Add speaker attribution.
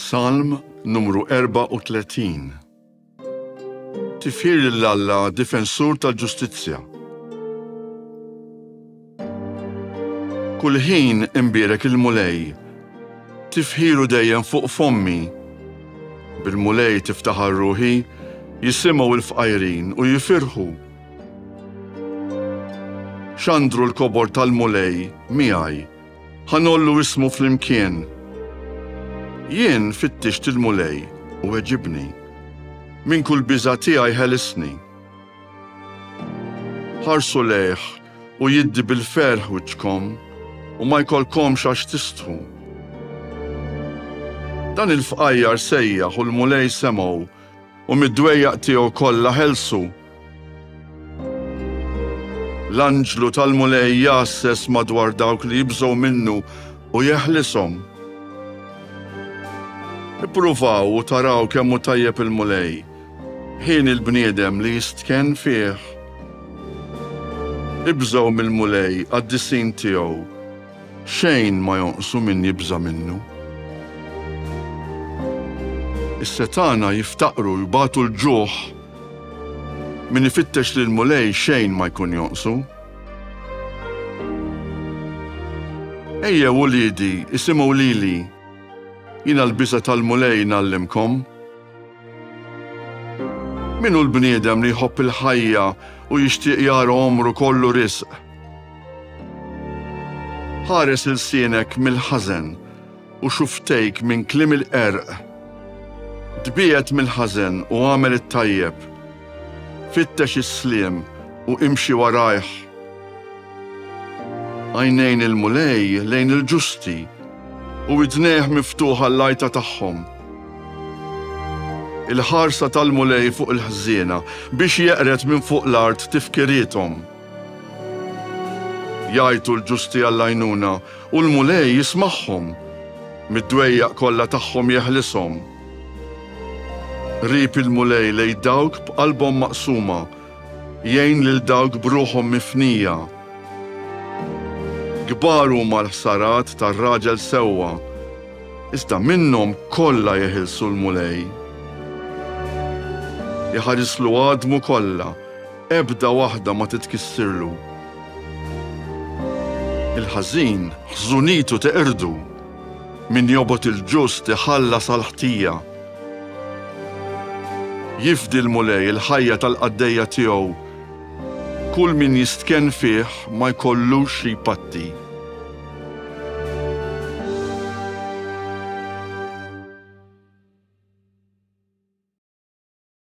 Speaker 1: Salm numru 34. Tifħir l-Alla difensur tal-ġustizzja. Kull ħin imbierek il-mulej, tifħiru dejjem fuq fommi. Bil-mulej tiftaħar ruħi, jisimgħu il-fqajrin u jifirħu. Xandru l-kobor tal-mulej miegħi, ħanollu ismu fl-imkien. Jien fittixt il-mulej u weġibni, min kull biża' tiegħi ħelisni. Ħarsu lejh u jiddi bil-ferħ wiċċkom u ma jkollkomx għax tistħu. Dan il-fqajjar sejjaħ u l-mulej semgħu u mid-dwejjaq tiegħu kollha ħelsu. L-anġlu tal-mulej jassess madwar dawk li jibżgħu minnu u jeħlishom. Ippruvaw u taraw kemm hu tajjeb il-mulej, ħin il-bniedem li jistken fih. Ibżgħu mill-mulej għad-dissin tiegħu, xejn ma jonqsu min jibża minnu. Is-setana jiftaqru jbagħtu l-ġuħ, min ifittex lill-mulej xejn ma jkun jonqsu. Ejjew wuliedi, isimgħu lili, jiena l-biża' tal-mulej nallimkom. Min hu l-bniedem li jħobb il-ħajja u jixtieq jara għomru kollu risq. Ħares il-sienek mill-ħażen u xuftejk minn kliem il-qerq. Tbiegħed mill-ħażen u għamel it-tajjeb. Fittex is-sliem u imxi warajh. Għajnejn il-mulej lejn il-ġusti u widnejh miftuħa l-lajta tagħhom. Il-ħarsa tal-mulej fuq il-ħżiena biex jeqret minn fuq l-art tifkirietom. Jgħidu l-ġusti għall-għajnuna u l-mulej jismagħhom, mid-dwejjaq kollha tagħhom jeħlishom. Rib il-mulej lejn dawk b'qalbhom maqsuma, jgħin lil dawk b'ruħhom mifnija. Kbar huma l-ħsarat tar-raġel sewwa, iżda minnhom kollha jeħilsu l-mulej. Iħarislu għadmu kollha, ebda waħda ma titkissirlu. Il-ħażin ħżunitu teqirdu, min jobgħod il-ġust iħallas għall-ħtija. Jifdi l-mulej il-ħajja tal-qaddejja tiegħu, kull min jistken fih ma jkollux xi jpatti.